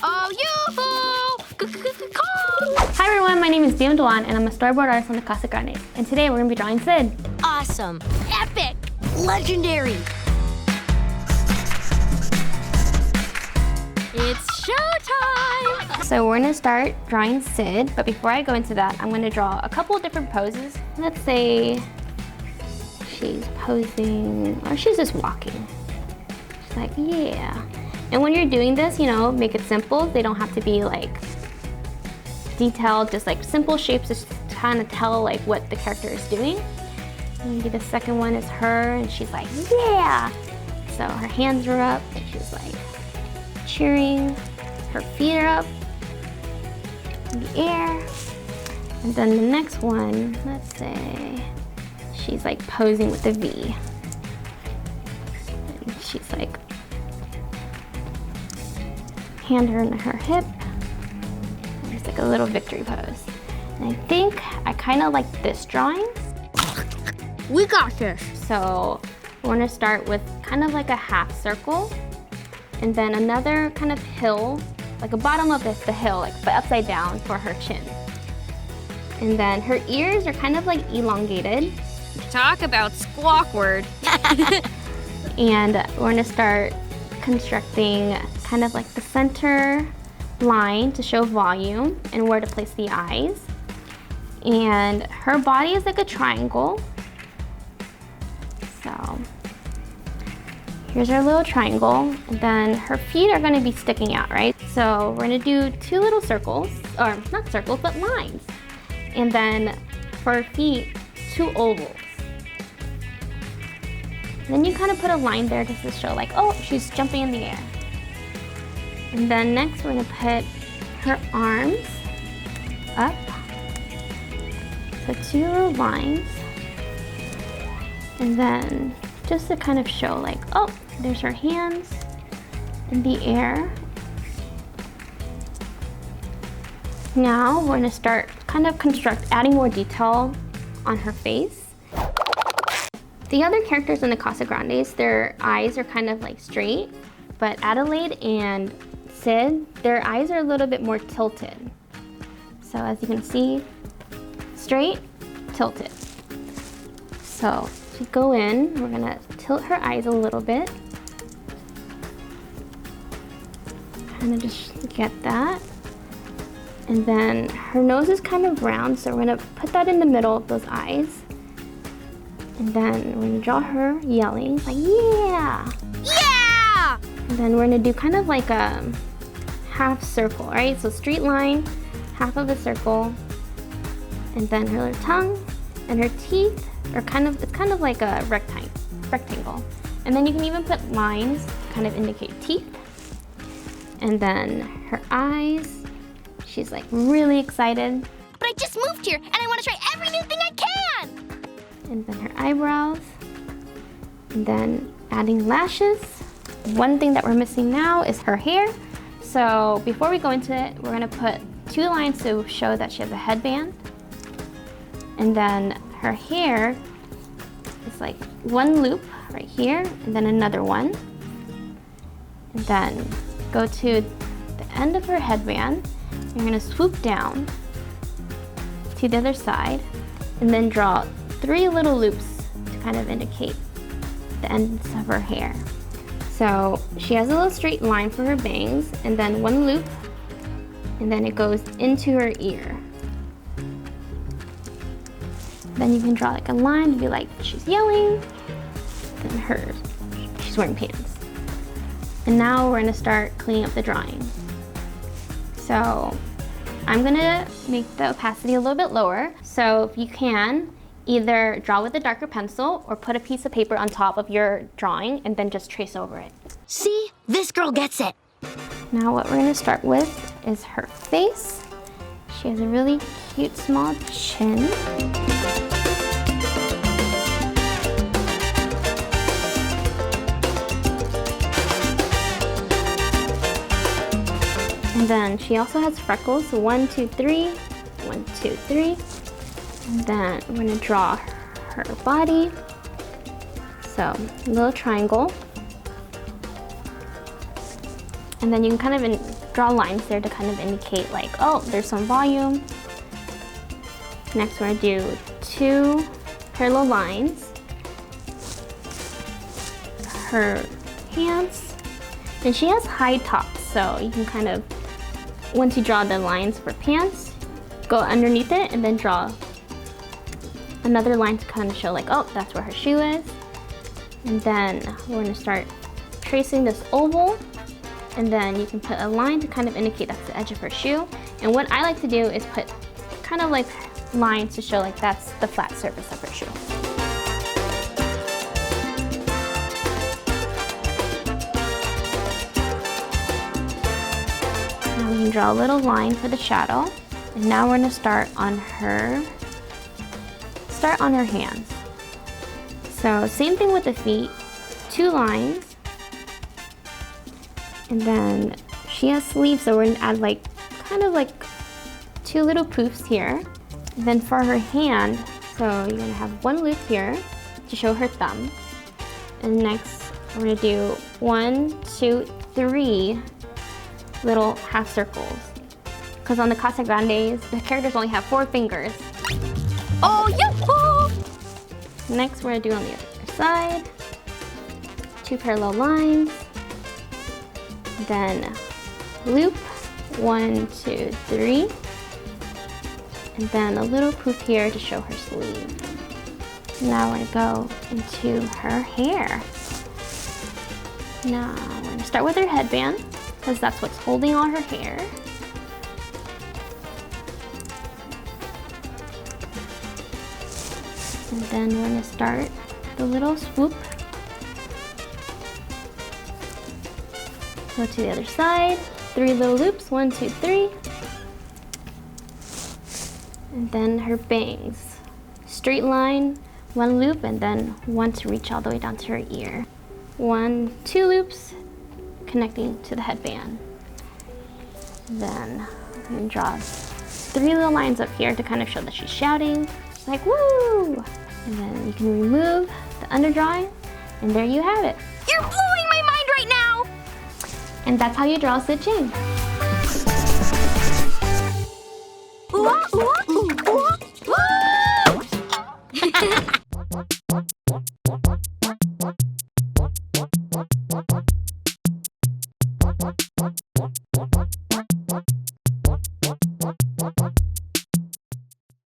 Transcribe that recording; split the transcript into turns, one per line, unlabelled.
Oh, yoo-hoo!
Hi everyone, my name is Diem Doan and I'm a storyboard artist on the Casagrandes. And today we're going to be drawing Sid.
Awesome, epic, legendary. It's showtime!
So we're going to start drawing Sid, but before I go into that, I'm going to draw a couple of different poses. Let's say she's posing, or she's just walking. She's like, yeah. And when you're doing this, you know, make it simple. They don't have to be like detailed, just like simple shapes just to kind of tell like what the character is doing. Maybe the second one is her and she's like, yeah. So her hands are up and she's like cheering. Her feet are up in the air. And then the next one, let's say, she's like posing with a V. And she's like, hand her in her hip. It's like a little victory pose. And I think I kind of like this drawing.
We got this.
So we're gonna start with kind of like a half circle and then another kind of hill, like a bottom of the hill, like but upside down for her chin. And then her ears are kind of like elongated.
Talk about squawkward.
And we're gonna start constructing kind of like the center line to show volume and where to place the eyes. And her body is like a triangle. So here's our little triangle, and then her feet are gonna be sticking out, right? So we're gonna do two little circles, or not circles, but lines. And then for her feet, two ovals. Then you kind of put a line there just to show like, oh, she's jumping in the air. And then next we're gonna put her arms up. So two little lines. And then just to kind of show like, oh, there's her hands in the air. Now we're gonna start kind of adding more detail on her face. The other characters in the Casagrandes, their eyes are kind of like straight, but Adelaide and Sid, their eyes are a little bit more tilted. So as you can see, straight, tilted. So to go in, we're gonna tilt her eyes a little bit. Kind of just get that. And then her nose is kind of round, so we're gonna put that in the middle of those eyes. And then we're gonna draw her yelling, like, yeah!
Yeah!
And then we're gonna do kind of like a half circle, right? So straight line, half of a circle, and then her little tongue and her teeth are it's kind of like a rectangle. And then you can even put lines to kind of indicate teeth. And then her eyes, she's like really excited.
But I just moved here and I want to try every new thing I can!
And then her eyebrows, and then adding lashes. One thing that we're missing now is her hair. So before we go into it, we're gonna put two lines to show that she has a headband. And then her hair is like one loop right here, and then another one. And then go to the end of her headband. You're gonna swoop down to the other side, and then draw three little loops to kind of indicate the ends of her hair. So she has a little straight line for her bangs, and then one loop, and then it goes into her ear. Then you can draw like a line to be like, she's yelling, then she's wearing pants. And now we're gonna start cleaning up the drawing. So I'm gonna make the opacity a little bit lower. So if you can, either draw with a darker pencil or put a piece of paper on top of your drawing and then just trace over it.
See? This girl gets it.
Now what we're gonna start with is her face. She has a really cute small chin. And then she also has freckles, so 1, 2, 3, 1, 2, 3. And then we're gonna draw her body. So a little triangle. And then you can kind of draw lines there to kind of indicate like, oh, there's some volume. Next, we're gonna do 2 parallel lines. Her hands, and she has high tops, so you can kind of, once you draw the lines for pants, go underneath it and then draw another line to kind of show like, oh, that's where her shoe is. And then we're gonna start tracing this oval, and then you can put a line to kind of indicate that's the edge of her shoe. And what I like to do is put kind of like lines to show like that's the flat surface of her shoe. Now we can draw a little line for the shadow. And now we're gonna start on her hands. So same thing with the feet, 2 lines. And then she has sleeves, so we're gonna add like, kind of like 2 little poofs here. And then for her hand, so you're gonna have 1 loop here to show her thumb. And next, we're gonna do 1, 2, 3 little half circles. Because on the Casagrandes, the characters only have 4 fingers.
Oh, yahoo!
Next, we're gonna do on the other side, 2 parallel lines. Then loop, 1, 2, 3. And then a little poof here to show her sleeve. Now we're gonna go into her hair. Now we're gonna start with her headband, because that's what's holding all her hair. And then we're gonna start the little swoop. Go to the other side, 3 little loops, 1, 2, 3. And then her bangs. Straight line, 1 loop, and then 1 to reach all the way down to her ear. 1, 2 loops connecting to the headband. Then we can draw 3 little lines up here to kind of show that she's shouting, like woo! And then you can remove the underdrawing, and there you have it.
You're blowing my mind right now!
And that's how you draw Sid Chang.
Ooh, ooh, ooh, ooh, ooh.